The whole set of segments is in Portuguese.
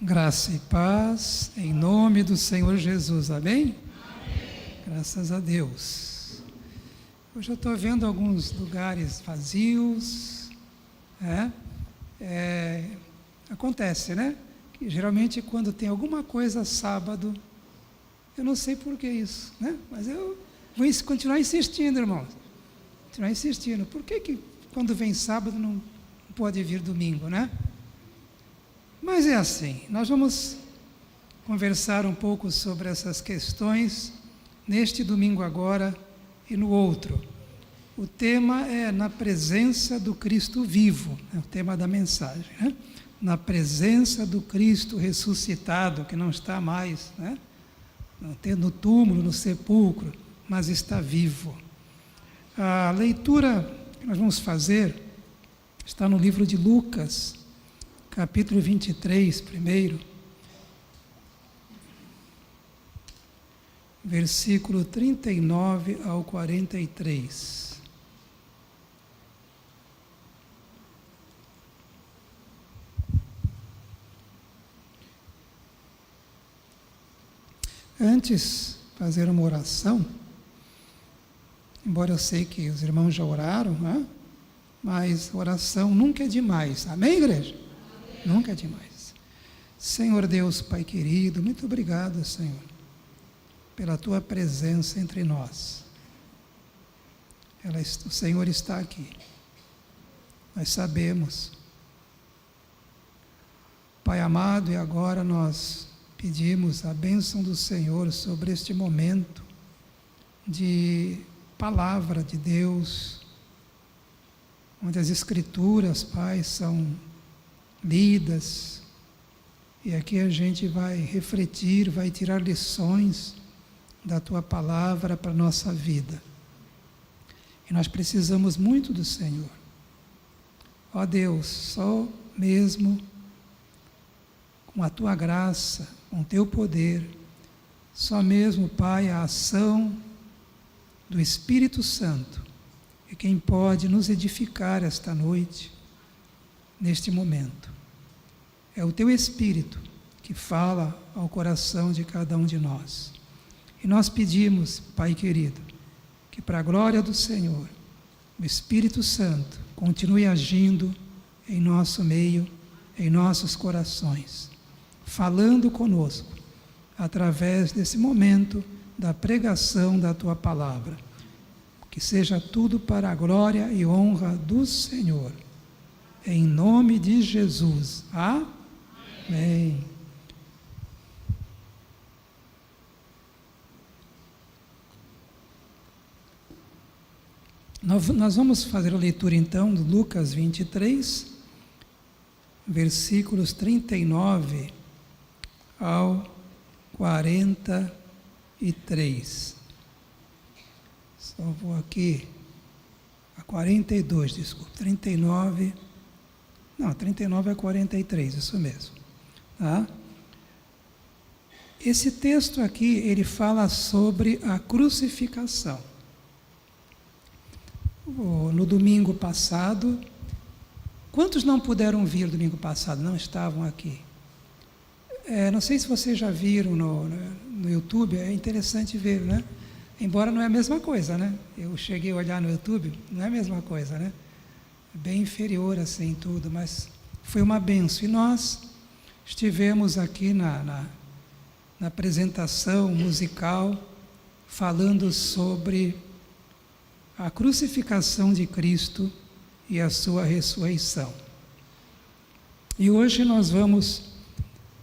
Graça e paz, em nome do Senhor Jesus, amém? Graças a Deus. Hoje eu estou vendo alguns lugares vazios, acontece, né? Que geralmente quando tem alguma coisa sábado, eu não sei por que isso, né? Mas eu vou continuar insistindo, irmãos. Continuar insistindo. Por que quando vem sábado não pode vir domingo, né? Mas é assim, nós vamos conversar um pouco sobre essas questões neste domingo agora e no outro. O tema é na presença do Cristo vivo, é o tema da mensagem, né? Na presença do Cristo ressuscitado, que não está mais, né? No túmulo, no sepulcro, mas está vivo. A leitura que nós vamos fazer está no livro de Lucas, capítulo 23, primeiro, versículo 39 ao 43. Antes, fazer uma oração, embora eu sei que os irmãos já oraram, né? Mas oração nunca é demais, amém, igreja? Nunca é demais. Senhor Deus, Pai querido, muito obrigado, Senhor, pela Tua presença entre nós. O Senhor está aqui. Nós sabemos. Pai amado, e agora nós pedimos a bênção do Senhor sobre este momento de palavra de Deus, onde as Escrituras, Pai, são lidas, e aqui a gente vai refletir, vai tirar lições da Tua palavra para a nossa vida. E nós precisamos muito do Senhor. Ó Deus, só mesmo com a Tua graça, com o Teu poder, só mesmo, Pai, a ação do Espírito Santo é quem pode nos edificar esta noite, neste momento. É o Teu Espírito que fala ao coração de cada um de nós. E nós pedimos, Pai querido, que para a glória do Senhor, o Espírito Santo continue agindo em nosso meio, em nossos corações, falando conosco, através desse momento da pregação da Tua palavra. Que seja tudo para a glória e honra do Senhor. Em nome de Jesus. Amém. Nós vamos fazer a leitura então de Lucas 23, versículos 39 ao 43. Só vou aqui a 42, desculpa, 39 a 43, isso mesmo. Tá? Esse texto aqui, ele fala sobre a crucificação. No domingo passado, quantos não puderam vir domingo passado? Não estavam aqui. Não sei se vocês já viram no YouTube, é interessante ver, né? Embora não é a mesma coisa, né? Eu cheguei a olhar no YouTube, não é a mesma coisa, né? É bem inferior assim tudo, mas foi uma bênção. E nós estivemos aqui na apresentação musical, falando sobre a crucificação de Cristo e a sua ressurreição. E hoje nós vamos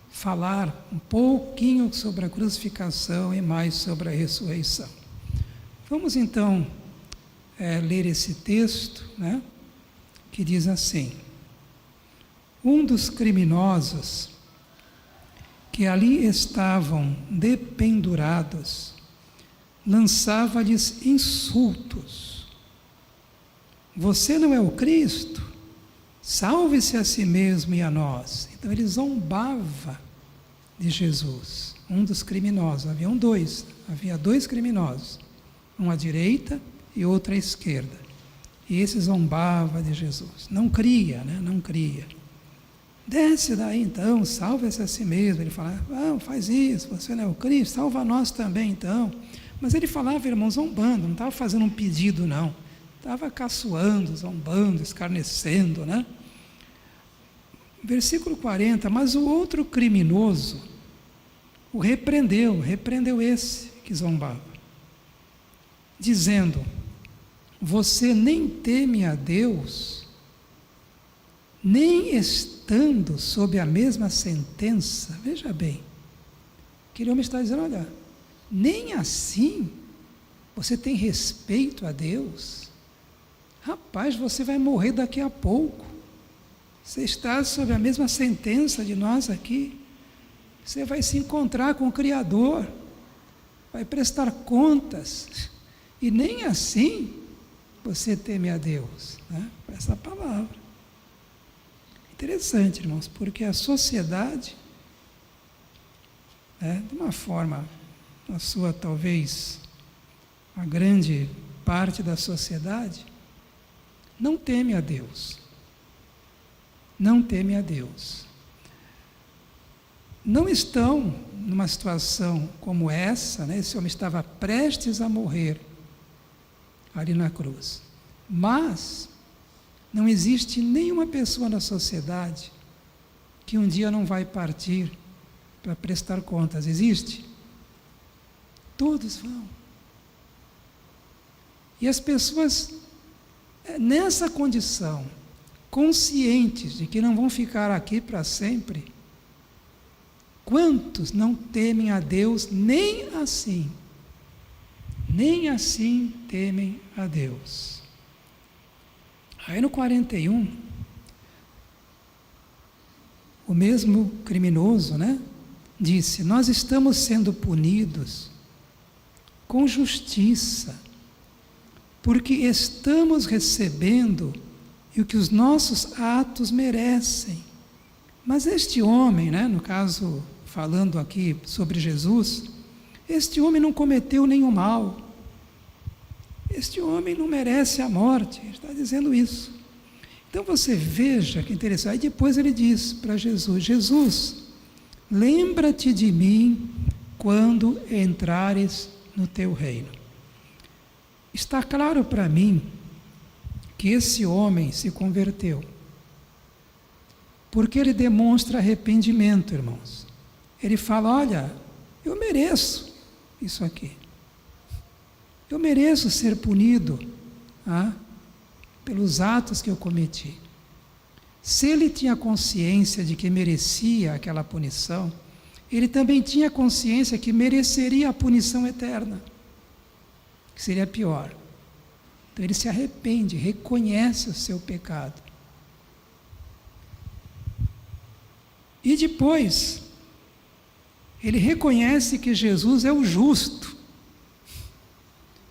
falar um pouquinho sobre a crucificação e mais sobre a ressurreição. Vamos então ler esse texto, né, que diz assim: um dos criminosos que ali estavam dependurados lançava-lhes insultos. Você não é o Cristo? Salve-se a si mesmo e a nós. Então ele zombava de Jesus, um dos criminosos. Havia dois criminosos, um à direita e outro à esquerda. E esse zombava de Jesus. Não cria, né? Não cria. Desce daí então, salva-se a si mesmo. Ele fala, faz isso, você não é o Cristo, salva nós também então. Mas ele falava, irmãos, zombando, não estava fazendo um pedido não. Estava caçoando, zombando, escarnecendo, né? Versículo 40, mas o outro criminoso o repreendeu esse que zombava, dizendo, você nem teme a Deus, nem estando sob a mesma sentença. Veja bem, aquele homem está dizendo, olha, nem assim você tem respeito a Deus. Rapaz, você vai morrer daqui a pouco. Você está sob a mesma sentença de nós aqui. Você vai se encontrar com o Criador, vai prestar contas, e nem assim você teme a Deus, né? Essa palavra. Interessante, irmãos, porque a sociedade, de uma forma, a sua talvez, a grande parte da sociedade, não teme a Deus. Não teme a Deus. Não estão numa situação como essa, né? Esse homem estava prestes a morrer ali na cruz. Mas não existe nenhuma pessoa na sociedade que um dia não vai partir para prestar contas. Existe? Todos vão. E as pessoas, nessa condição, conscientes de que não vão ficar aqui para sempre, quantos não temem a Deus, nem assim temem a Deus. Aí no 41, o mesmo criminoso, disse, nós estamos sendo punidos com justiça, porque estamos recebendo o que os nossos atos merecem. Mas este homem, no caso, falando aqui sobre Jesus, este homem não cometeu nenhum mal. Este homem não merece a morte. Ele está dizendo isso. Então você veja que interessante. Aí depois ele diz para Jesus, Jesus, lembra-te de mim quando entrares no teu reino. Está claro para mim que esse homem se converteu, porque ele demonstra arrependimento, irmãos. Ele fala, olha, eu mereço isso aqui. Eu mereço ser punido pelos atos que eu cometi. Se ele tinha consciência de que merecia aquela punição, ele também tinha consciência que mereceria a punição eterna, que seria pior. Então ele se arrepende, reconhece o seu pecado. E depois, ele reconhece que Jesus é o justo,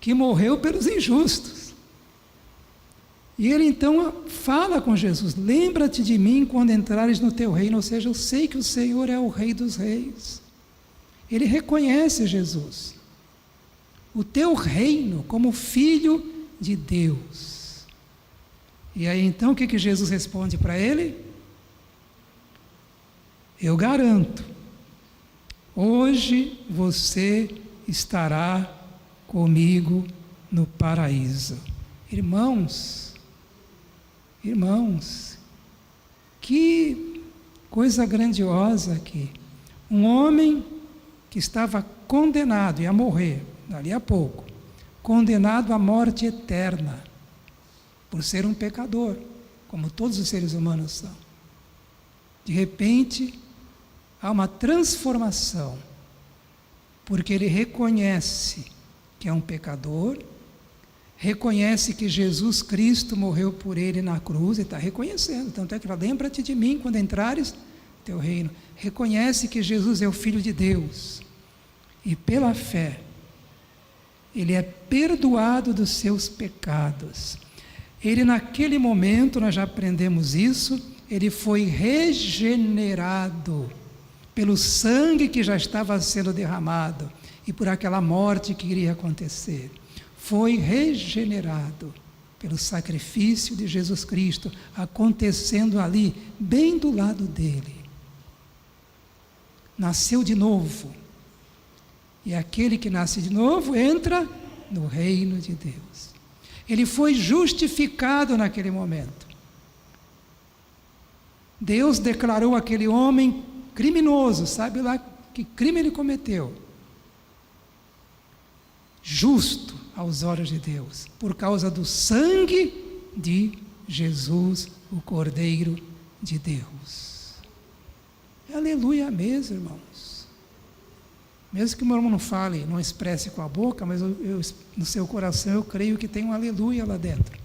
que morreu pelos injustos. E ele então fala com Jesus, lembra-te de mim quando entrares no teu reino, ou seja, eu sei que o Senhor é o Rei dos Reis. Ele reconhece Jesus, o teu reino como filho de Deus. E aí então o que Jesus responde para ele? Eu garanto, hoje você estará comigo no paraíso. Irmãos, que coisa grandiosa aqui. Um homem que estava condenado, ia morrer dali a pouco, condenado à morte eterna, por ser um pecador, como todos os seres humanos são. De repente, há uma transformação, porque ele reconhece que é um pecador, reconhece que Jesus Cristo morreu por ele na cruz, ele está reconhecendo, tanto é que fala, lembra-te de mim quando entrares no teu reino. Reconhece que Jesus é o Filho de Deus, e pela fé, ele é perdoado dos seus pecados. Ele naquele momento, nós já aprendemos isso, ele foi regenerado pelo sangue que já estava sendo derramado e por aquela morte que iria acontecer. Foi regenerado. pelo sacrifício de Jesus Cristo, acontecendo ali, bem do lado dele. Nasceu de novo. E aquele que nasce de novo entra no reino de Deus. Ele foi justificado naquele momento. Deus declarou aquele homem criminoso, sabe lá que crime ele cometeu? Justo aos olhos de Deus, por causa do sangue de Jesus, o Cordeiro de Deus. Aleluia mesmo, irmãos. Mesmo que o meu irmão não fale, não expresse com a boca, mas no seu coração eu creio que tem um aleluia lá dentro,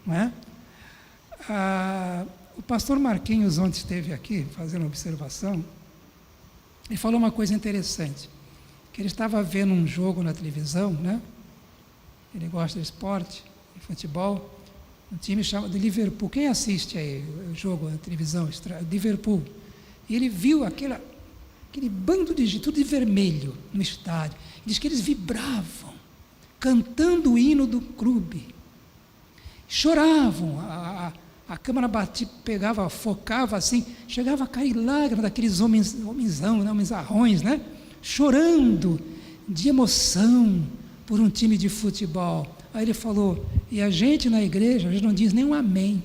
não é? O pastor Marquinhos ontem esteve aqui fazendo uma observação e falou uma coisa interessante, que ele estava vendo um jogo na televisão, né? Ele gosta de esporte, de futebol, um time chamado de Liverpool. Quem assiste aí o jogo na televisão? Liverpool. E ele viu aquele bando de gente, tudo de vermelho no estádio. Diz que eles vibravam, cantando o hino do clube. Choravam, a câmera batia, pegava, focava assim, chegava a cair lágrimas daqueles homenzarrões, né? Chorando de emoção por um time de futebol. Aí ele falou, e a gente na igreja, a gente não diz nem um amém.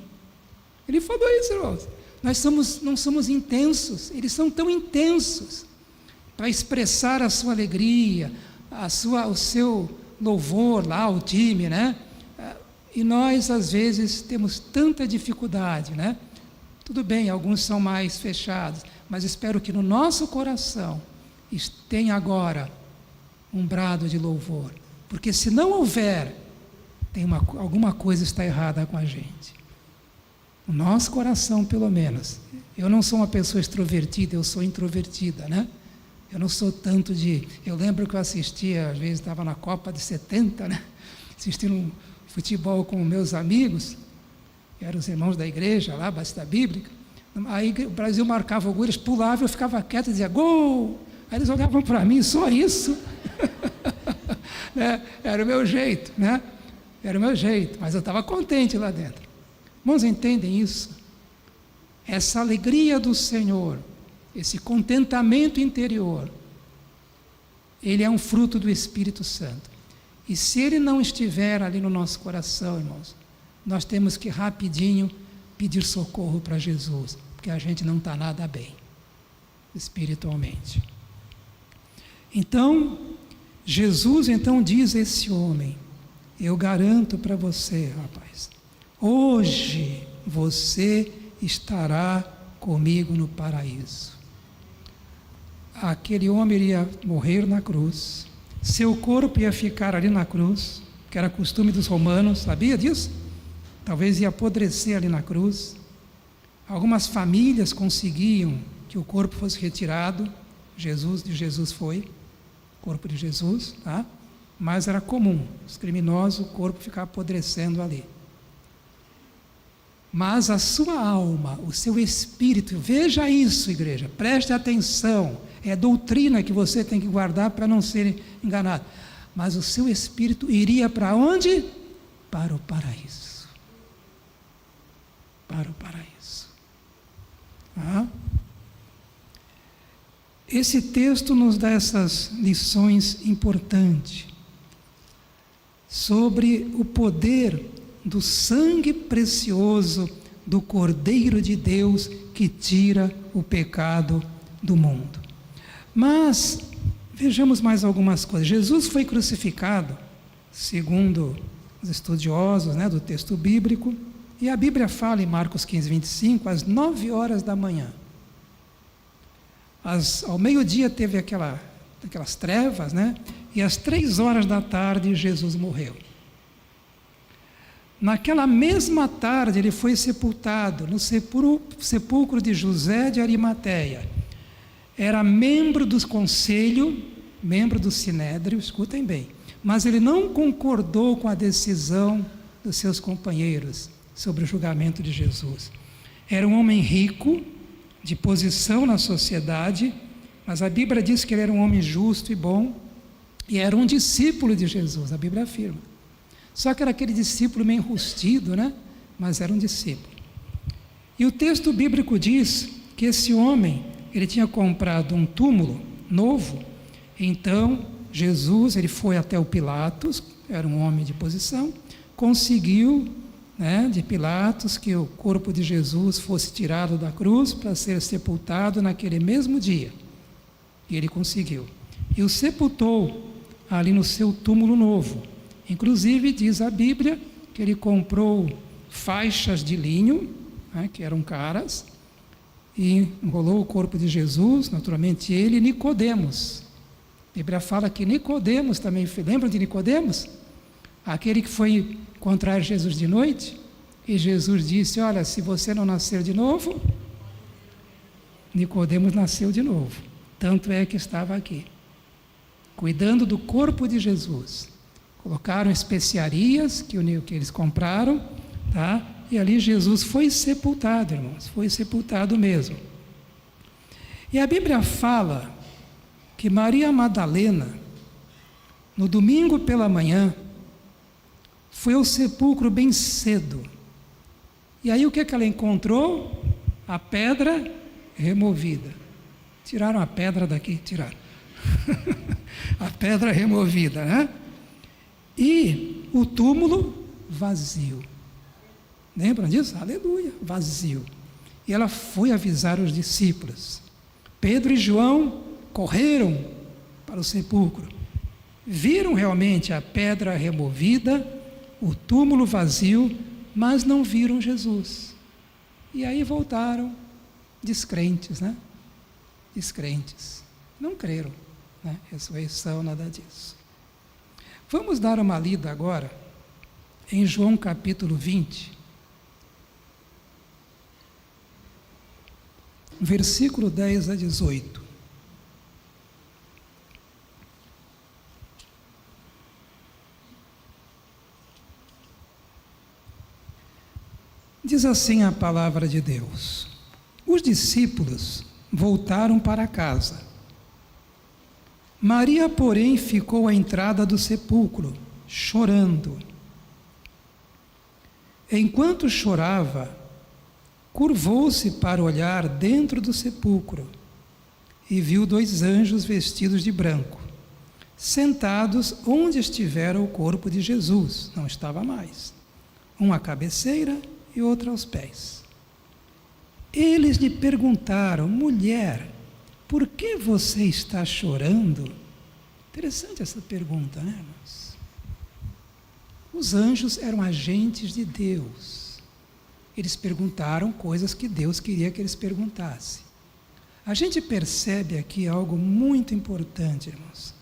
Ele falou isso, irmãos. Nós não somos intensos, eles são tão intensos para expressar a sua alegria, o seu louvor lá, o time, né? E nós, às vezes, temos tanta dificuldade, né? Tudo bem, alguns são mais fechados, mas espero que no nosso coração tenha agora um brado de louvor, porque se não houver, alguma coisa está errada com a gente. O nosso coração, pelo menos. Eu não sou uma pessoa extrovertida, eu sou introvertida, né? Eu não sou tanto eu lembro que eu assistia, às vezes estava na Copa de 70, né? Assistindo um futebol com meus amigos, que eram os irmãos da igreja lá, Batista Bíblica. Aí o Brasil marcava o gol, eles pulavam, eu ficava quieto e dizia, gol! Aí eles olhavam para mim, só isso. Né? Era o meu jeito, né? Era o meu jeito, mas eu estava contente lá dentro. Irmãos, entendem isso? Essa alegria do Senhor, esse contentamento interior, ele é um fruto do Espírito Santo. E se ele não estiver ali no nosso coração, irmãos, nós temos que rapidinho pedir socorro para Jesus, porque a gente não está nada bem, espiritualmente. Então, Jesus então diz a esse homem, eu garanto para você, rapaz, hoje você estará comigo no paraíso. Aquele homem iria morrer na cruz, seu corpo ia ficar ali na cruz, que era costume dos romanos, sabia disso? Talvez ia apodrecer ali na cruz. Algumas famílias conseguiam que o corpo fosse retirado, Jesus foi, corpo de Jesus, tá? Mas era comum, os criminosos, o corpo ficar apodrecendo ali. Mas a sua alma, o seu espírito, veja isso, igreja, preste atenção, é doutrina que você tem que guardar para não ser enganado. Mas o seu espírito iria para onde? Para o paraíso. Para o paraíso. Esse texto nos dá essas lições importantes sobre o poder do sangue precioso do Cordeiro de Deus que tira o pecado do mundo. Mas vejamos mais algumas coisas. Jesus foi crucificado, segundo os estudiosos, né, do texto bíblico, e a Bíblia fala em Marcos 15, 25, às 9 horas da manhã. Ao meio-dia teve aquelas trevas, né? E às 3 horas da tarde Jesus morreu. Naquela mesma tarde ele foi sepultado no sepulcro de José de Arimateia. Era membro do conselho, membro do sinédrio, escutem bem, mas ele não concordou com a decisão dos seus companheiros sobre o julgamento de Jesus. Era um homem rico, de posição na sociedade, mas a Bíblia diz que ele era um homem justo e bom, e era um discípulo de Jesus, a Bíblia afirma. Só que era aquele discípulo meio enrustido, né? Mas era um discípulo. E o texto bíblico diz que esse homem, ele tinha comprado um túmulo novo. Então, Jesus, ele foi até o Pilatos, era um homem de posição, conseguiu, né, de Pilatos, que o corpo de Jesus fosse tirado da cruz para ser sepultado naquele mesmo dia. E ele conseguiu. E o sepultou ali no seu túmulo novo. Inclusive, diz a Bíblia que ele comprou faixas de linho, né, que eram caras, e enrolou o corpo de Jesus, naturalmente ele e Nicodemos. A Bíblia fala que Nicodemos também, lembram de Nicodemos? Aquele que foi encontrar Jesus de noite, e Jesus disse, olha, se você não nascer de novo, Nicodemos nasceu de novo. Tanto é que estava aqui, cuidando do corpo de Jesus. Colocaram especiarias que eles compraram, tá? E ali Jesus foi sepultado, irmãos, foi sepultado mesmo. E a Bíblia fala que Maria Madalena, no domingo pela manhã, foi ao sepulcro bem cedo. E aí o que ela encontrou? A pedra removida. Tiraram a pedra daqui, tiraram. A pedra removida, né? E o túmulo vazio. Lembram disso? Aleluia, vazio. E ela foi avisar os discípulos. Pedro e João correram para o sepulcro. Viram realmente a pedra removida, o túmulo vazio, mas não viram Jesus. E aí voltaram descrentes, né? Descrentes. Não creram, né? Ressurreição, nada disso. Vamos dar uma lida agora em João capítulo 20. Versículo 10 a 18. Diz assim a palavra de Deus: os discípulos voltaram para casa. Maria, porém, ficou à entrada do sepulcro, chorando. Enquanto chorava, curvou-se para olhar dentro do sepulcro e viu 2 anjos vestidos de branco, sentados onde estivera o corpo de Jesus, não estava mais, um à cabeceira e outro aos pés. Eles lhe perguntaram: mulher, por que você está chorando? Interessante essa pergunta, né, irmãos? Os anjos eram agentes de Deus. Eles perguntaram coisas que Deus queria que eles perguntassem. A gente percebe aqui algo muito importante, irmãos.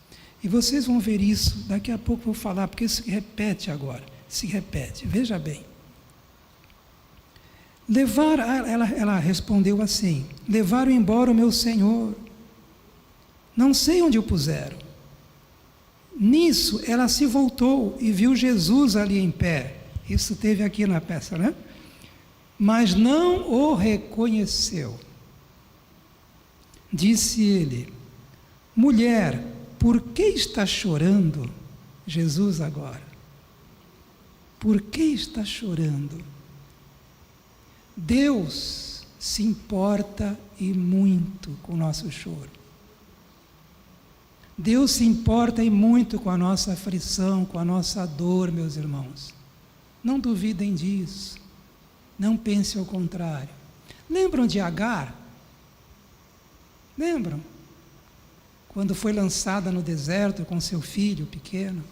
E vocês vão ver isso, daqui a pouco eu vou falar, porque isso se repete agora. Se repete, veja bem. Ela respondeu assim: levaram embora o meu Senhor. Não sei onde o puseram. Nisso, ela se voltou e viu Jesus ali em pé. Isso teve aqui na peça, né? Mas não o reconheceu. Disse ele: mulher, por que está chorando? Jesus agora. Por que está chorando? Deus se importa e muito com o nosso choro. Deus se importa e muito com a nossa aflição, com a nossa dor, meus irmãos. Não duvidem disso. Não pense ao contrário. Lembram de Agar? Lembram? Quando foi lançada no deserto com seu filho pequeno.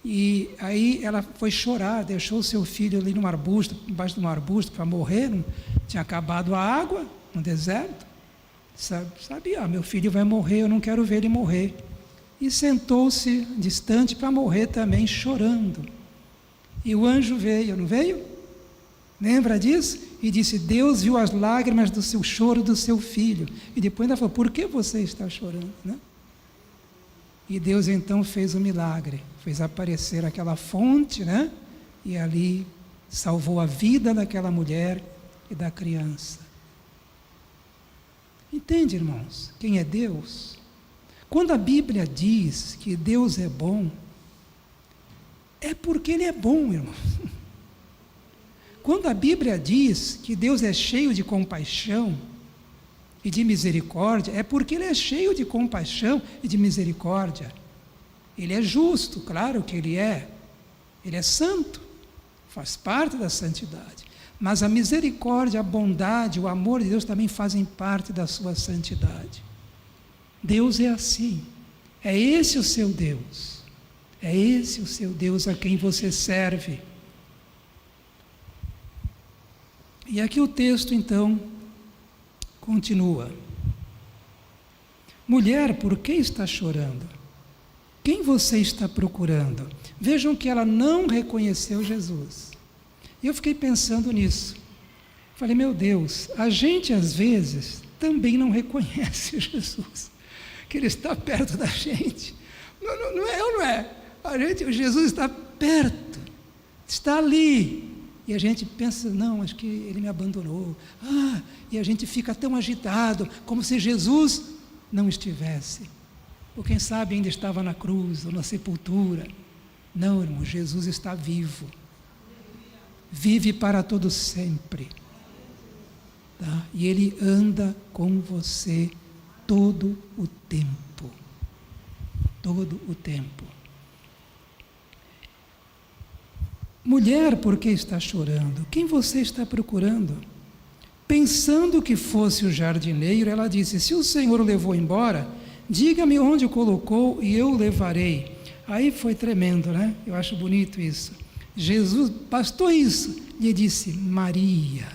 E aí ela foi chorar, deixou seu filho ali embaixo de um arbusto para morrer. Não tinha acabado a água no deserto. Sabia, meu filho vai morrer, eu não quero ver ele morrer. E sentou-se distante para morrer também, chorando. E o anjo veio, não veio? Lembra disso? E disse: Deus viu as lágrimas do seu choro do seu filho. E depois ainda falou: por que você está chorando? Né? E Deus então fez um milagre, fez aparecer aquela fonte, né? E ali salvou a vida daquela mulher e da criança. Entende, irmãos, quem é Deus? Quando a Bíblia diz que Deus é bom, é porque Ele é bom, irmão. Quando a Bíblia diz que Deus é cheio de compaixão e de misericórdia, é porque Ele é cheio de compaixão e de misericórdia. Ele é justo, claro que Ele é santo, faz parte da santidade. Mas a misericórdia, a bondade, o amor de Deus também fazem parte da sua santidade. Deus é assim, é esse o seu Deus, é esse o seu Deus a quem você serve. E aqui o texto então continua. Mulher, por que está chorando? Quem você está procurando? Vejam que ela não reconheceu Jesus. E eu fiquei pensando nisso. Falei, meu Deus, a gente às vezes também não reconhece Jesus, que Ele está perto da gente. Não é ou não é? Jesus está perto, está ali. E a gente pensa, não, acho que Ele me abandonou. E a gente fica tão agitado, como se Jesus não estivesse. Ou quem sabe ainda estava na cruz, ou na sepultura. Não, irmão, Jesus está vivo. Vive para todo sempre. Tá? E Ele anda com você todo o tempo. Todo o tempo. Mulher, por que está chorando? Quem você está procurando? Pensando que fosse o jardineiro, ela disse, se o Senhor o levou embora, diga-me onde o colocou e eu o levarei. Aí foi tremendo, né? Eu acho bonito isso. Jesus, bastou isso, lhe disse, Maria.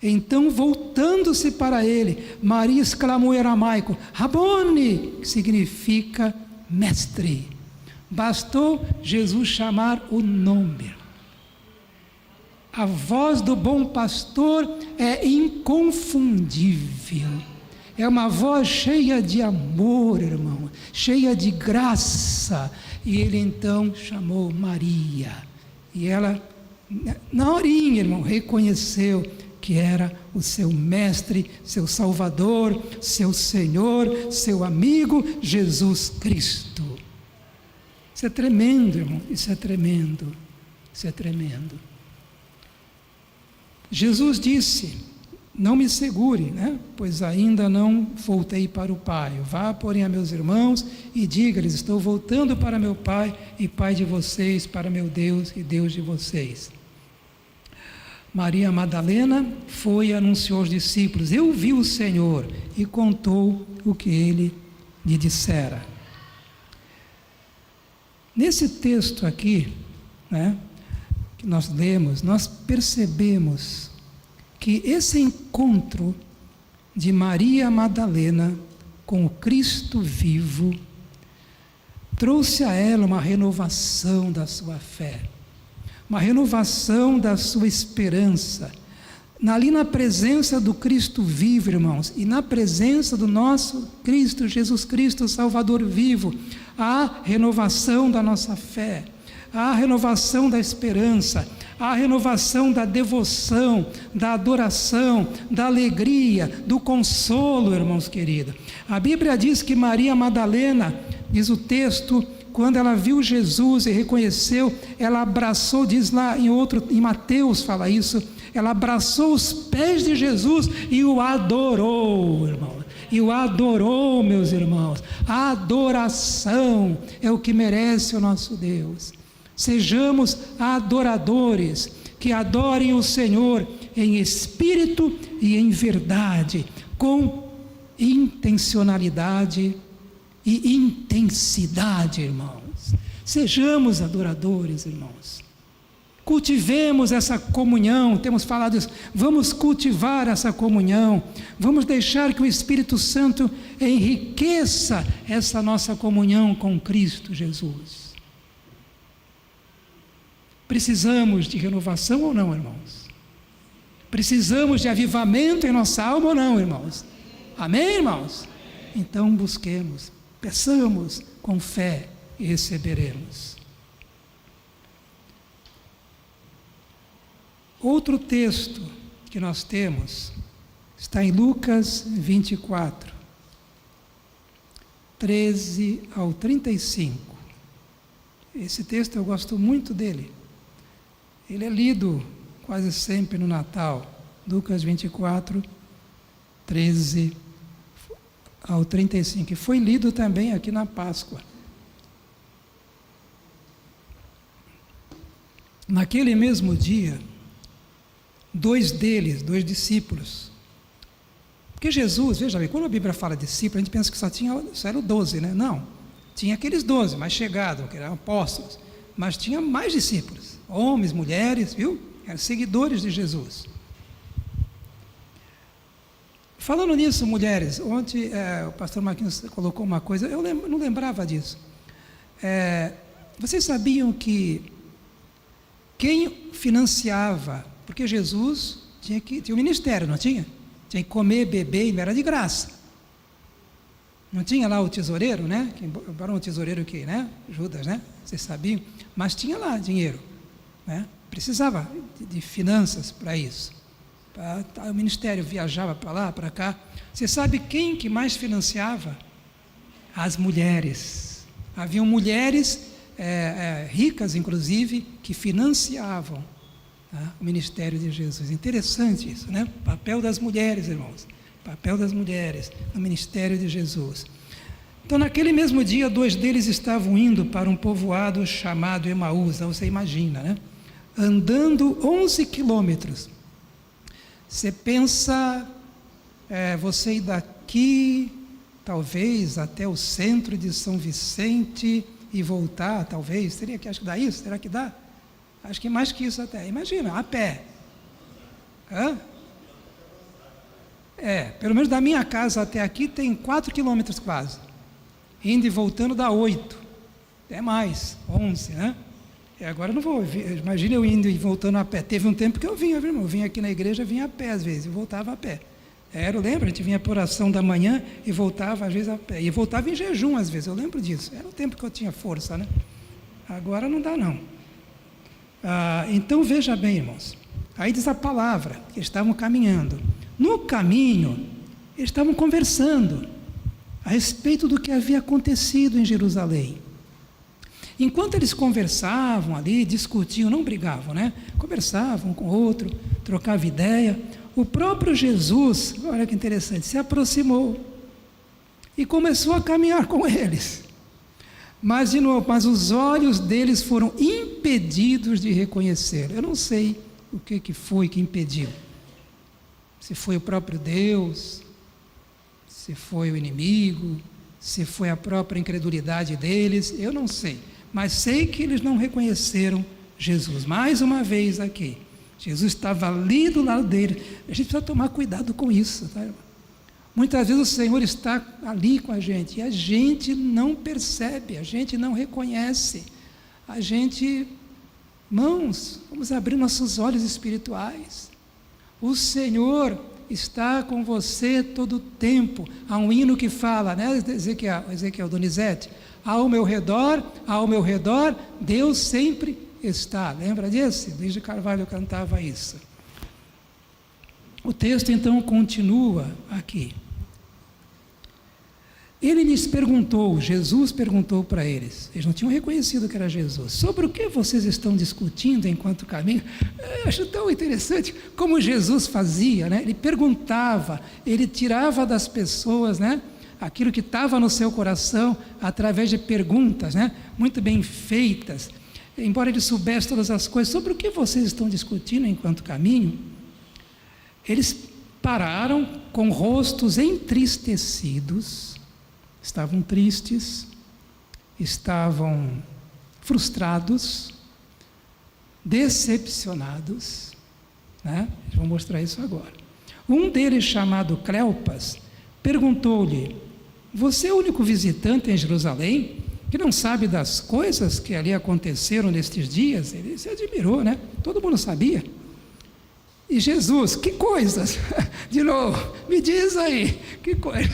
Então, voltando-se para ele, Maria exclamou em aramaico, Rabone, que significa mestre. Bastou Jesus chamar o nome. A voz do bom pastor é inconfundível. É uma voz cheia de amor, irmão, cheia de graça. E ele então chamou Maria. E ela, na horinha, irmão, reconheceu que era o seu mestre, seu salvador, seu Senhor, seu amigo, Jesus Cristo. Isso é tremendo, irmão, isso é tremendo, isso é tremendo. Jesus disse, não me segure, né? Pois ainda não voltei para o Pai. Vá, porém, a meus irmãos e diga-lhes, estou voltando para meu Pai e Pai de vocês, para meu Deus e Deus de vocês. Maria Madalena foi e anunciou aos discípulos, eu vi o Senhor, e contou o que Ele lhe dissera. Nesse texto aqui, né, que nós lemos, nós percebemos que esse encontro de Maria Madalena com o Cristo vivo trouxe a ela uma renovação da sua fé, uma renovação da sua esperança. Ali na presença do Cristo vivo, irmãos, e na presença do nosso Cristo, Jesus Cristo, Salvador vivo, há renovação da nossa fé, há renovação da esperança, há renovação da devoção, da adoração, da alegria, do consolo, irmãos queridos. A Bíblia diz que Maria Madalena, diz o texto, quando ela viu Jesus e reconheceu, ela abraçou, diz lá em Mateus fala isso, ela abraçou os pés de Jesus e o adorou, irmão. E o adorou, meus irmãos. A adoração é o que merece o nosso Deus. Sejamos adoradores, que adorem o Senhor em espírito e em verdade, com intencionalidade e intensidade, irmãos. Sejamos adoradores, irmãos. Cultivemos essa comunhão, temos falado isso, vamos cultivar essa comunhão, vamos deixar que o Espírito Santo enriqueça essa nossa comunhão com Cristo Jesus. Precisamos de renovação ou não, irmãos? Precisamos de avivamento em nossa alma ou não, irmãos? Amém, irmãos? Então busquemos, peçamos com fé e receberemos. Outro texto que nós temos está em Lucas 24, 13 ao 35. Esse texto eu gosto muito dele. Ele é lido quase sempre no Natal. Lucas 24, 13 ao 35. E foi lido também aqui na Páscoa. Naquele mesmo dia, dois discípulos. Porque Jesus, veja bem, quando a Bíblia fala discípulo, a gente pensa que só eram 12, né? Não. Tinha aqueles 12 mais chegados, que eram apóstolos. Mas tinha mais discípulos. Homens, mulheres, viu? Eram seguidores de Jesus. Falando nisso, mulheres, ontem o pastor Marquinhos colocou uma coisa, eu não lembrava disso. Vocês sabiam que quem financiava, porque Jesus tinha um ministério, não tinha? Tinha que comer, beber, e não era de graça. Não tinha lá o tesoureiro, né? Embora um tesoureiro que, né? Judas, né? Vocês sabiam? Mas tinha lá dinheiro, né? Precisava de finanças para isso. O ministério viajava para lá, para cá. Você sabe quem que mais financiava? As mulheres. Haviam mulheres ricas, inclusive, que financiavam, tá, o ministério de Jesus. Interessante isso, né? Papel das mulheres, irmãos. Papel das mulheres no ministério de Jesus. Então, naquele mesmo dia, dois deles estavam indo para um povoado chamado Emaús. Então, você imagina, né? Andando 11 quilômetros. Você pensa, você ir daqui, talvez, até o centro de São Vicente e voltar, talvez, acho que dá isso? Será que dá? Acho que mais que isso até. Imagina, a pé. Pelo menos da minha casa até aqui tem 4 quilômetros quase. Indo e voltando dá 8. Até mais, 11, né? Agora eu não vou, imagina eu indo e voltando a pé. Teve um tempo que eu vinha, viu, irmão? Eu vinha aqui na igreja, vinha a pé às vezes, eu voltava a pé. Eu lembro, a gente vinha por oração da manhã e voltava às vezes a pé. E voltava em jejum às vezes, eu lembro disso. Era o tempo que eu tinha força, né? Agora não dá não. Então veja bem, irmãos. Aí diz a palavra, que estavam caminhando. No caminho, eles estavam conversando a respeito do que havia acontecido em Jerusalém. Enquanto eles conversavam ali, discutiam, não brigavam, né? Conversavam um com o outro, trocavam ideia. O próprio Jesus, olha que interessante, se aproximou e começou a caminhar com eles. Mas, de novo, os olhos deles foram impedidos de reconhecê-lo. Eu não sei o que foi que impediu. Se foi o próprio Deus, se foi o inimigo, se foi a própria incredulidade deles, eu não sei. Mas sei que eles não reconheceram Jesus. Mais uma vez aqui, Jesus estava ali do lado deles. A gente precisa tomar cuidado com isso, tá? Muitas vezes o Senhor está ali com a gente e a gente não percebe, a gente não reconhece. Irmãos, vamos abrir nossos olhos espirituais. O Senhor está com você todo o tempo. Há um hino que fala, né, Ezequiel Donizete, ao meu redor, Deus sempre está. Lembra disso? Luiz de Carvalho cantava isso. O texto então continua aqui. Ele lhes perguntou, Jesus perguntou para eles não tinham reconhecido que era Jesus, sobre o que vocês estão discutindo enquanto caminham? Eu acho tão interessante como Jesus fazia, né? Ele perguntava, ele tirava das pessoas, né, aquilo que estava no seu coração, através de perguntas, né, muito bem feitas, embora ele soubesse todas as coisas. Sobre o que vocês estão discutindo enquanto caminham? Eles pararam com rostos entristecidos, estavam tristes, estavam frustrados, decepcionados, né? Vou mostrar isso agora. Um deles, chamado Cleopas, perguntou-lhe: você é o único visitante em Jerusalém que não sabe das coisas que ali aconteceram nestes dias? Ele se admirou, né? Todo mundo sabia. E Jesus, que coisas? De novo, me diz aí, que coisa?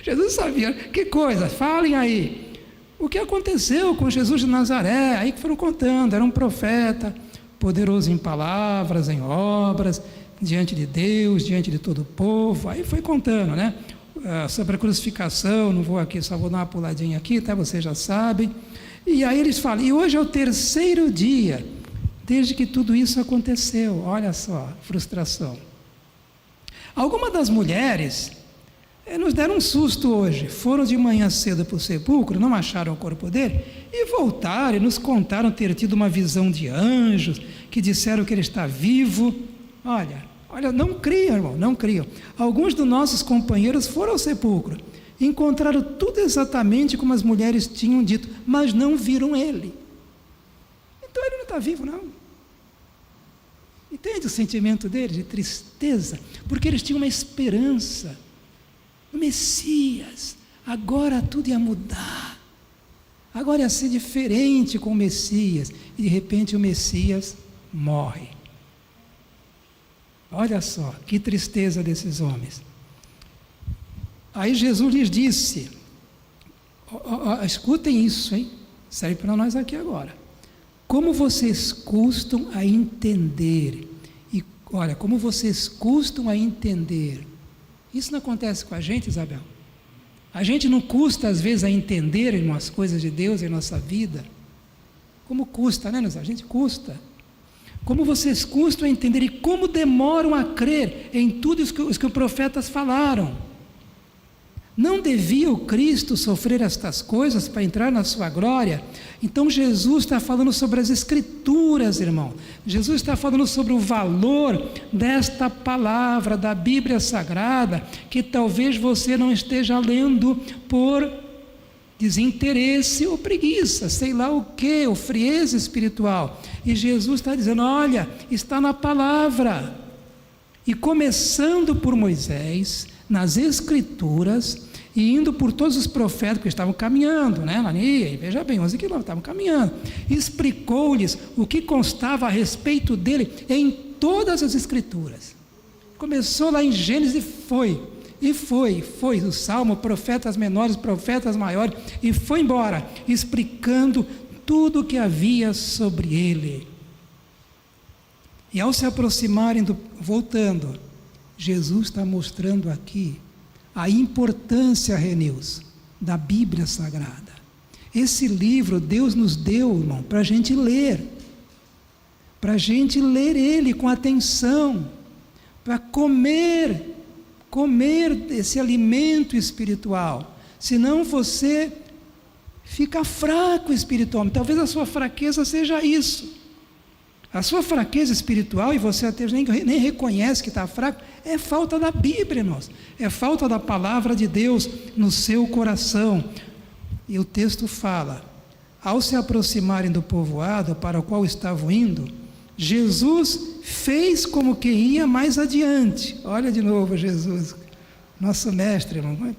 Jesus sabia, que coisas? Falem aí. O que aconteceu com Jesus de Nazaré? Aí que foram contando, era um profeta, poderoso em palavras, em obras, diante de Deus, diante de todo o povo. Aí foi contando, né? Sobre a crucificação, não vou aqui, só vou dar uma puladinha aqui, tá? Vocês já sabem. E aí eles falam, e hoje é o 3º dia, desde que tudo isso aconteceu. Olha só, frustração. Algumas das mulheres nos deram um susto hoje. Foram de manhã cedo para o sepulcro, não acharam o corpo dele, e voltaram e nos contaram ter tido uma visão de anjos, que disseram que ele está vivo. Olha, não criam, irmão, não criam. Alguns dos nossos companheiros foram ao sepulcro, encontraram tudo exatamente como as mulheres tinham dito, mas não viram ele. Então ele não está vivo, não. Entende o sentimento deles de tristeza? Porque eles tinham uma esperança. O Messias, agora tudo ia mudar. Agora ia ser diferente com o Messias. E de repente o Messias morre. Olha só, que tristeza desses homens. Aí Jesus lhes disse, escutem isso, hein? Serve para nós aqui agora. Como vocês custam a entender. E olha, como vocês custam a entender. Isso não acontece com a gente, Isabel? A gente não custa, às vezes, a entender as coisas de Deus em nossa vida? Como custa, né? A gente custa. Como vocês custam a entender e como demoram a crer em tudo isso que os profetas falaram. Não devia o Cristo sofrer estas coisas para entrar na sua glória? Então Jesus está falando sobre as Escrituras, irmão. Jesus está falando sobre o valor desta palavra, da Bíblia Sagrada, que talvez você não esteja lendo por desinteresse ou preguiça, sei lá o que, ou frieza espiritual. E Jesus está dizendo, olha, está na palavra. E começando por Moisés, nas Escrituras, e indo por todos os profetas que estavam caminhando, né? Veja bem, 11 quilômetros, estavam caminhando. Explicou-lhes o que constava a respeito dele em todas as Escrituras. Começou lá em Gênesis e foi, o Salmo, profetas menores, profetas maiores, e foi embora, explicando tudo o que havia sobre ele. E ao se aproximarem, voltando, Jesus está mostrando aqui a importância, Renils, da Bíblia Sagrada. Esse livro Deus nos deu, irmão, para a gente ler. Para a gente ler ele com atenção. Para comer esse alimento espiritual. Senão você fica fraco espiritualmente. Talvez a sua fraqueza seja isso. A sua fraqueza espiritual, e você até nem reconhece que está fraco, é falta da Bíblia, irmãos. É falta da palavra de Deus no seu coração. E o texto fala, ao se aproximarem do povoado para o qual estavam indo, Jesus fez como que ia mais adiante. Olha de novo Jesus, nosso mestre, irmão.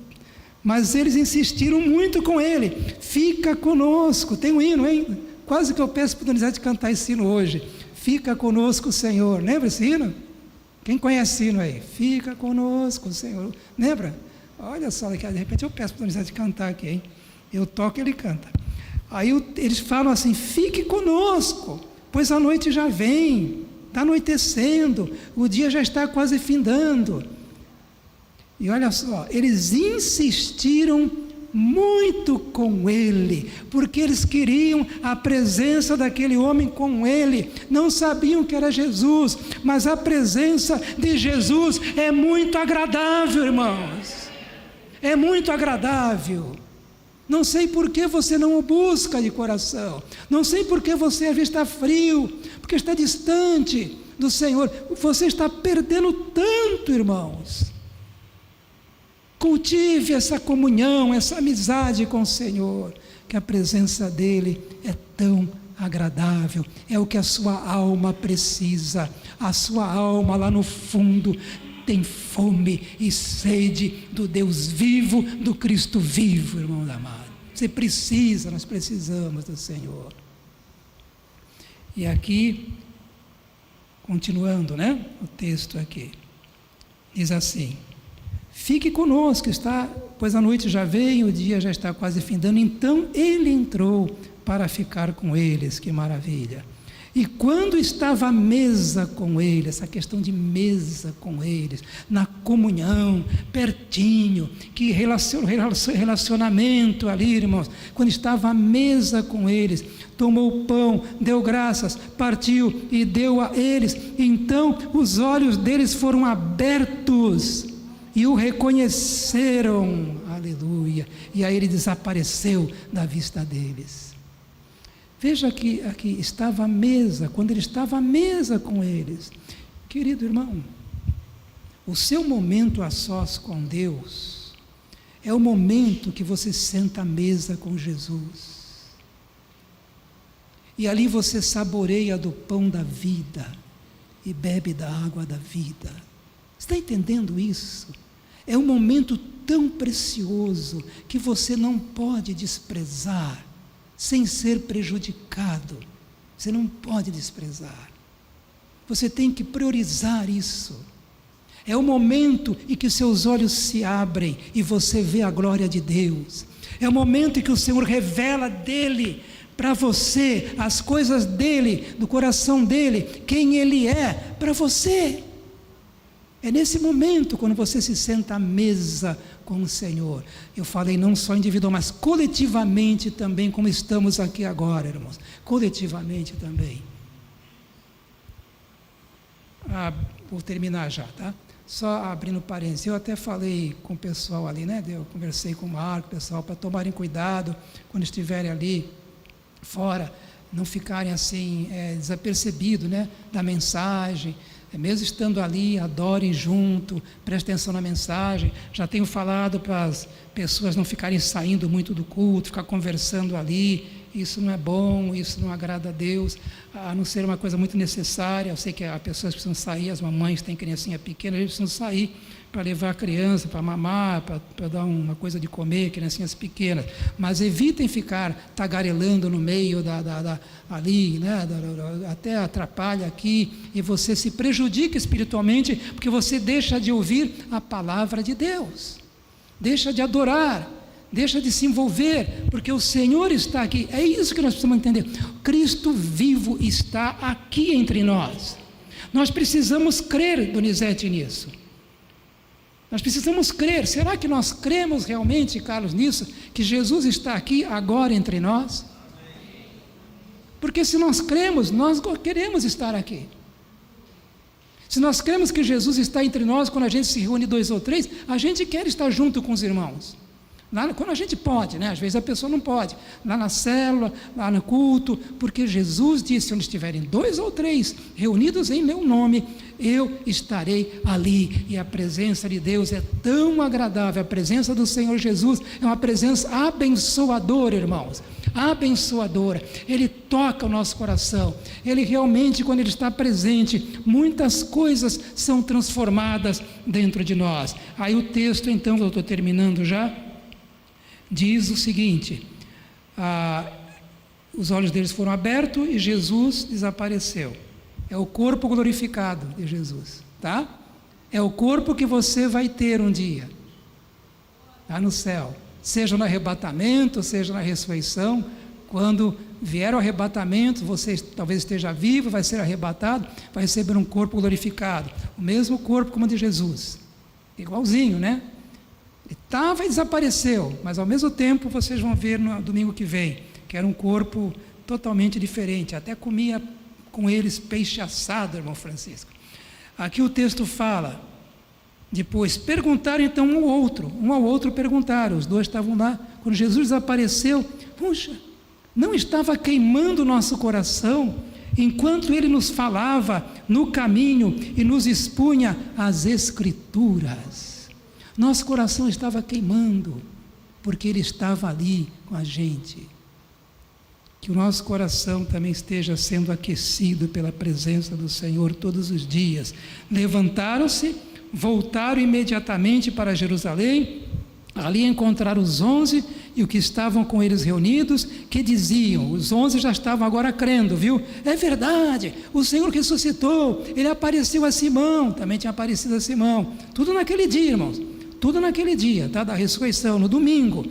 Mas eles insistiram muito com ele. Fica conosco. Tem um hino, hein? Quase que eu peço a oportunidade de cantar esse hino hoje. Fica conosco, Senhor. Lembra esse hino? Quem conhece esse hino aí? Fica conosco, Senhor. Lembra? Olha só, de repente eu peço a oportunidade de cantar aqui, hein? Eu toco e ele canta. Aí eles falam assim, fique conosco, pois a noite já vem, está anoitecendo, o dia já está quase findando. E olha só, eles insistiram muito com ele, porque eles queriam a presença daquele homem com ele, não sabiam que era Jesus, mas a presença de Jesus é muito agradável, irmãos, é muito agradável. Não sei por que você não o busca de coração, não sei por que você às vezes está frio, porque está distante do Senhor, você está perdendo tanto, irmãos. Cultive essa comunhão, essa amizade com o Senhor, que a presença dEle é tão agradável, é o que a sua alma precisa. A sua alma lá no fundo tem fome e sede do Deus vivo, do Cristo vivo, irmão amado. Você precisa, nós precisamos do Senhor. E aqui, continuando, né? O texto aqui, diz assim, fique conosco, pois a noite já veio, o dia já está quase findando. Então ele entrou para ficar com eles, que maravilha. E quando estava à mesa com eles, essa questão de mesa com eles, na comunhão, pertinho, que relacionamento ali, irmãos, quando estava à mesa com eles, tomou o pão, deu graças, partiu e deu a eles. Então os olhos deles foram abertos e o reconheceram, aleluia, e aí ele desapareceu da vista deles. Veja que aqui estava à mesa, quando ele estava à mesa com eles. Querido irmão, o seu momento a sós com Deus é o momento que você senta à mesa com Jesus. E ali você saboreia do pão da vida e bebe da água da vida. Está entendendo isso? É um momento tão precioso que você não pode desprezar sem ser prejudicado. Você não pode desprezar. Você tem que priorizar isso. É o momento em que seus olhos se abrem e você vê a glória de Deus. É o momento em que o Senhor revela dele para você, as coisas dele, do coração dele, quem ele é para você. É nesse momento, quando você se senta à mesa com o Senhor. Eu falei não só individual, mas coletivamente também, como estamos aqui agora, irmãos. Coletivamente também. Vou terminar já, tá? Só abrindo parênteses, eu até falei com o pessoal ali, né? Eu conversei com o Marco, pessoal, para tomarem cuidado quando estiverem ali fora, não ficarem assim desapercebidos, né? Da mensagem. Mesmo estando ali, adorem junto, prestem atenção na mensagem. Já tenho falado para as pessoas não ficarem saindo muito do culto, ficar conversando ali. Isso não é bom, isso não agrada a Deus, a não ser uma coisa muito necessária. Eu sei que as pessoas precisam sair, as mamães têm criancinha pequena, eles precisam sair para levar a criança, para mamar, para dar uma coisa de comer, criancinhas pequenas. Mas evitem ficar tagarelando no meio ali, né? Até atrapalha aqui, e você se prejudica espiritualmente, porque você deixa de ouvir a palavra de Deus, deixa de adorar, deixa de se envolver, porque o Senhor está aqui. É isso que nós precisamos entender. Cristo vivo está aqui entre nós. Nós precisamos crer, Donizete, nisso. Nós precisamos crer. Será que nós cremos realmente, Carlos, nisso? Que Jesus está aqui agora entre nós? Porque se nós cremos, nós queremos estar aqui. Se nós cremos que Jesus está entre nós, quando a gente se reúne 2 ou 3, a gente quer estar junto com os irmãos. Lá, quando a gente pode, né? Às vezes a pessoa não pode, lá na célula, lá no culto, porque Jesus disse, onde estiverem 2 ou 3 reunidos em meu nome, eu estarei ali. E a presença de Deus é tão agradável, a presença do Senhor Jesus é uma presença abençoadora, irmãos, abençoadora. Ele toca o nosso coração, ele realmente, quando ele está presente, muitas coisas são transformadas dentro de nós. Aí o texto, então, eu estou terminando já, diz o seguinte: os olhos deles foram abertos e Jesus desapareceu. É o corpo glorificado de Jesus, tá? É o corpo que você vai ter um dia, lá no céu, seja no arrebatamento, seja na ressurreição. Quando vier o arrebatamento, você talvez esteja vivo, vai ser arrebatado, vai receber um corpo glorificado, o mesmo corpo como o de Jesus, igualzinho, né? Ele estava e desapareceu, mas ao mesmo tempo vocês vão ver no domingo que vem, que era um corpo totalmente diferente. Até comia com eles peixe assado, irmão Francisco. Aqui o texto fala, depois, perguntaram então um ao outro perguntaram, os 2 estavam lá, quando Jesus desapareceu, puxa, não estava queimando o nosso coração, enquanto ele nos falava no caminho e nos expunha as Escrituras. Nosso coração estava queimando, porque ele estava ali com a gente. Que o nosso coração também esteja sendo aquecido pela presença do Senhor todos os dias. Levantaram-se, voltaram imediatamente para Jerusalém, ali encontraram os 11 e os que estavam com eles reunidos, que diziam, os 11 já estavam agora crendo, viu? É verdade, o Senhor ressuscitou, ele apareceu a Simão, também tinha aparecido a Simão, tudo naquele dia, irmãos, tudo naquele dia, tá? Da ressurreição, no domingo.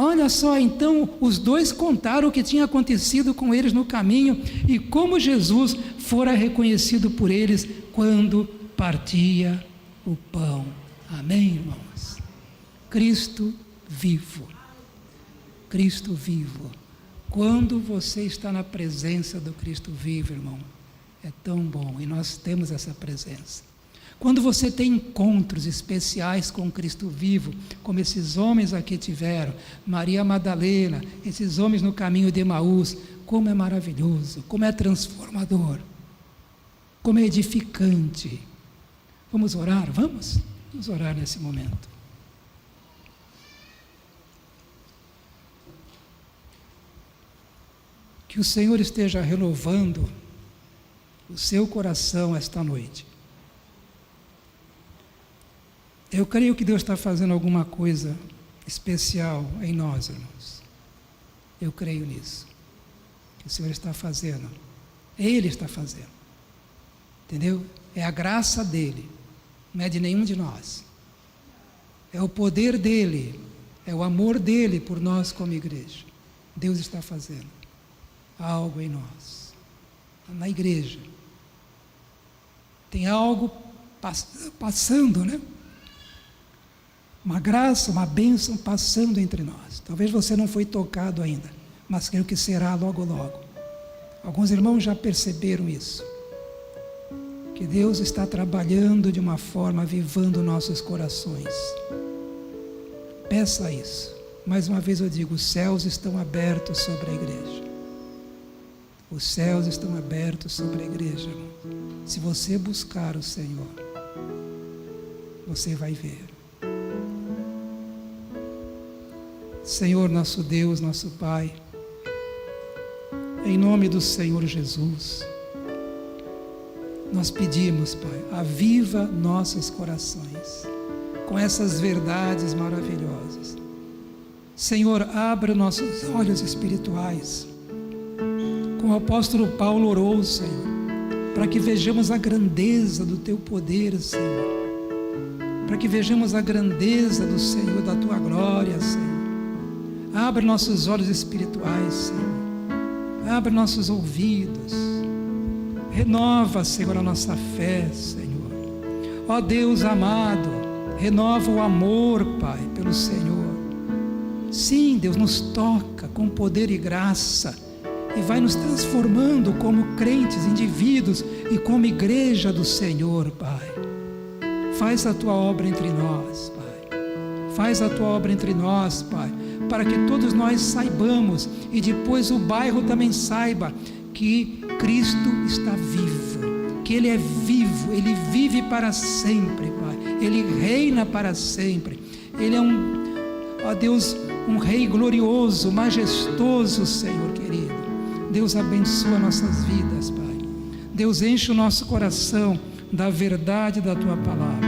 Olha só, então os dois contaram o que tinha acontecido com eles no caminho e como Jesus fora reconhecido por eles quando partia o pão. Amém, irmãos? Cristo vivo. Cristo vivo. Quando você está na presença do Cristo vivo, irmão, é tão bom, e nós temos essa presença. Quando você tem encontros especiais com Cristo vivo, como esses homens aqui tiveram, Maria Madalena, esses homens no caminho de Emaús, como é maravilhoso, como é transformador, como é edificante. Vamos orar? Vamos? Vamos orar nesse momento. Que o Senhor esteja renovando o seu coração esta noite. Eu creio que Deus está fazendo alguma coisa especial em nós, irmãos. Eu creio nisso. Que o Senhor está fazendo. Ele está fazendo. Entendeu? É a graça dele. Não é de nenhum de nós. É o poder dele. É o amor dele por nós como igreja. Deus está fazendo algo em nós, na igreja. Tem algo passando, né? Uma graça, uma bênção passando entre nós. Talvez você não foi tocado ainda, mas creio que será logo, logo. Alguns irmãos já perceberam isso. Que Deus está trabalhando de uma forma, avivando nossos corações. Peça isso. Mais uma vez eu digo, os céus estão abertos sobre a igreja. Os céus estão abertos sobre a igreja, irmão. Se você buscar o Senhor, você vai ver. Senhor, nosso Deus, nosso Pai, em nome do Senhor Jesus, nós pedimos, Pai, aviva nossos corações com essas verdades maravilhosas. Senhor, abra nossos olhos espirituais, como o apóstolo Paulo orou, Senhor, para que vejamos a grandeza do Teu poder, Senhor, para que vejamos a grandeza do Senhor, da Tua glória, Senhor. Abre nossos olhos espirituais, Senhor, abre nossos ouvidos, renova, Senhor, a nossa fé, Senhor. Ó Deus amado, renova o amor, Pai, pelo Senhor. Sim, Deus, nos toca com poder e graça, e vai nos transformando como crentes, indivíduos e como igreja do Senhor, Pai. Faz a Tua obra entre nós, Pai. Faz a Tua obra entre nós, Pai, para que todos nós saibamos e depois o bairro também saiba que Cristo está vivo, que Ele é vivo, Ele vive para sempre, Pai. Ele reina para sempre. Ele é ó Deus, um Rei glorioso, majestoso, Senhor querido. Deus abençoa nossas vidas, Pai. Deus enche o nosso coração da verdade da Tua palavra.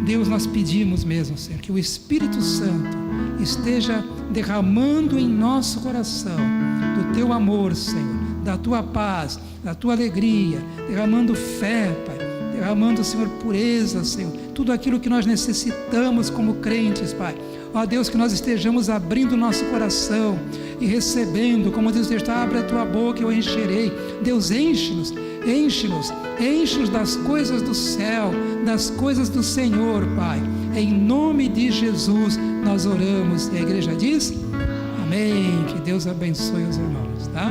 Deus, nós pedimos mesmo, Senhor, que o Espírito Santo esteja derramando em nosso coração do Teu amor, Senhor, da Tua paz, da Tua alegria, derramando fé, Pai, derramando, Senhor, pureza, Senhor, tudo aquilo que nós necessitamos como crentes, Pai. Ó Deus, que nós estejamos abrindo o nosso coração e recebendo, como Deus está, abre a Tua boca e eu encherei. Deus, enche-nos, enche-nos, enche-nos das coisas do céu, das coisas do Senhor, Pai. Em nome de Jesus nós oramos. E a igreja diz, amém. Que Deus abençoe os irmãos, tá?